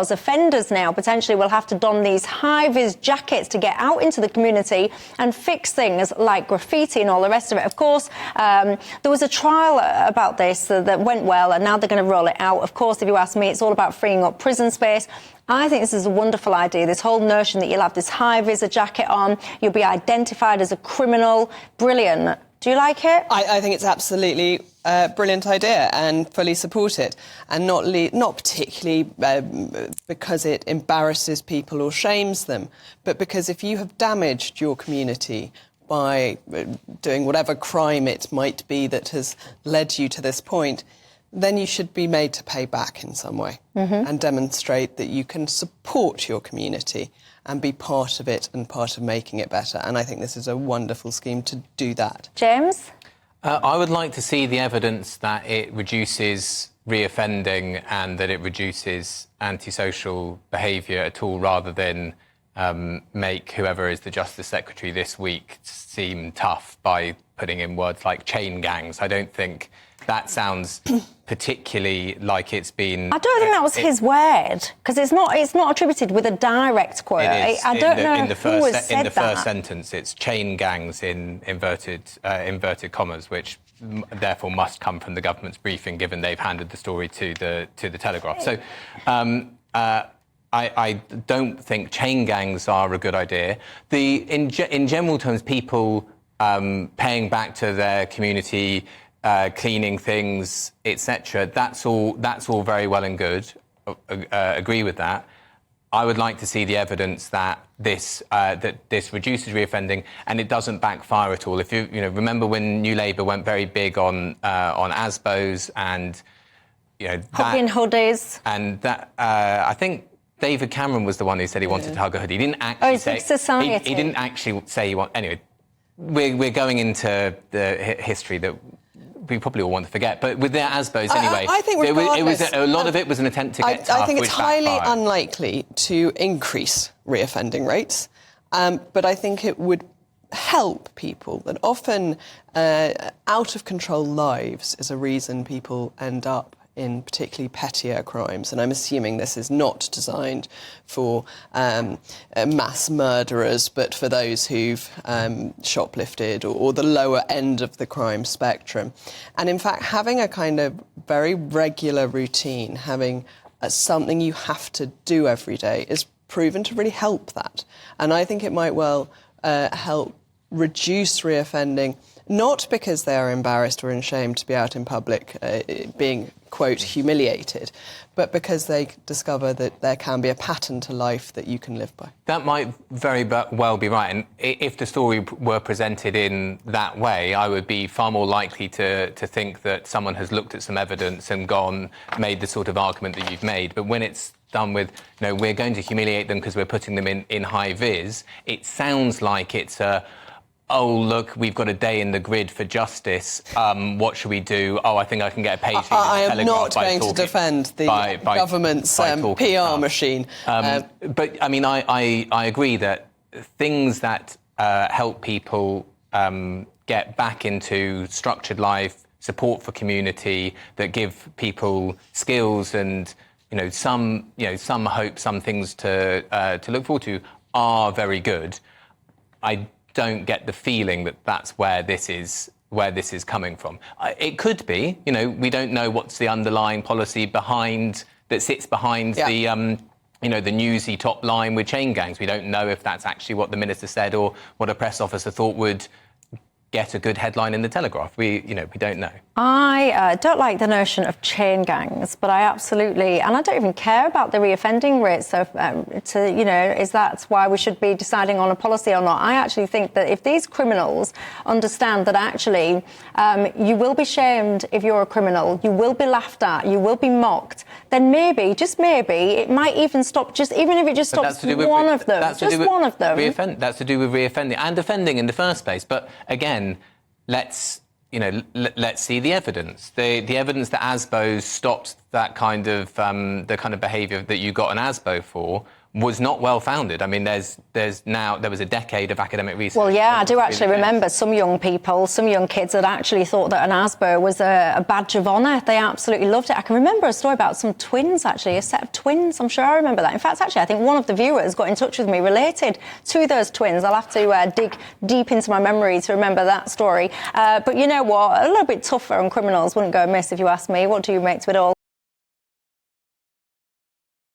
Offenders now potentially will have to don these hi-vis jackets to get out into the community and fix things like graffiti and all the rest of it. Of course, there was a trial about this that went well, and now they're going to roll it out. Of course, if you ask me, it's all about freeing up prison space. I think this is a wonderful idea, this whole notion that you'll have this high-vis jacket on, you'll be identified as a criminal. Brilliant. Do you like it? I think it's absolutely a brilliant idea and fully support it. And not particularly because it embarrasses people or shames them, but because if you have damaged your community by doing whatever crime it might be that has led you to this point, then you should be made to pay back in some way and demonstrate that you can support your community and be part of it and part of making it better. And I think this is a wonderful scheme to do that. James? I would like to see the evidence that it reduces reoffending and that it reduces antisocial behaviour at all, rather than make whoever is the Justice Secretary this week seem tough by putting in words like chain gangs. I don't think that sounds particularly like it's been... I don't think that was his word, because it's not attributed with a direct quote. I don't know who has said that. In the first sentence, it's chain gangs in inverted commas, which therefore must come from the government's briefing, given they've handed the story to the Telegraph. So I don't think chain gangs are a good idea. In general terms, people paying back to their community, cleaning things, etc. That's all very well and good. Agree with that. I would like to see the evidence that this reduces reoffending and it doesn't backfire at all. If you remember when New Labour went very big on ASBOs and hugging hoodies, and that I think David Cameron was the one who said he wanted to hug a hoodie. He didn't actually say society. He didn't actually say he want. Anyway, we're going into the history that we probably all want to forget, but with their ASBOs anyway, I think regardless, a lot of it was an attempt to get tough. I think it's highly backfired. unlikely to increase reoffending rates, but I think it would help people. That often out of control lives is a reason people end up in particularly pettier crimes, and I'm assuming this is not designed for mass murderers, but for those who've shoplifted or the lower end of the crime spectrum. And in fact, having a kind of very regular routine, having something you have to do every day is proven to really help that. And I think it might well help reduce reoffending, not because they are embarrassed or ashamed to be out in public being, quote, humiliated, but because they discover that there can be a pattern to life that you can live by. That might very well be right. And if the story were presented in that way, I would be far more likely to think that someone has looked at some evidence and made the sort of argument that you've made. But when it's done with, we're going to humiliate them because we're putting them in high-vis, it sounds like it's oh, look, we've got a day in the grid for justice. What should we do? Oh, I think I can get a page. I am not going to defend the government's PR machine. But, I mean, I agree that things that help people get back into structured life, support for community, that give people skills and, some hope, some things to look forward to are very good. I don't get the feeling that that's where this is coming from. It could be, we don't know what's the underlying policy that sits behind the newsy top line with chain gangs. We don't know if that's actually what the minister said or what a press officer thought would get a good headline in the Telegraph. We don't know. I don't like the notion of chain gangs, but I absolutely, and I don't even care about the reoffending rate. So, is that why we should be deciding on a policy or not? I actually think that if these criminals understand that actually you will be shamed if you're a criminal, you will be laughed at, you will be mocked, then maybe, just maybe, it might even stop, even if it just stops one of them. That's to do with reoffending and offending in the first place. But again, let's see the evidence. The evidence that ASBOs stopped that kind of the kind of behaviour that you got an ASBO for was not well founded. I mean, there was a decade of academic research. Well, yeah, I do actually remember some young kids that actually thought that an Asper was a badge of honour. They absolutely loved it. I can remember a story about some twins, actually, a set of twins. I'm sure I remember that. In fact, actually, I think one of the viewers got in touch with me related to those twins. I'll have to dig deep into my memory to remember that story. But you know what? A little bit tougher on criminals wouldn't go amiss if you ask me. What do you make to it all?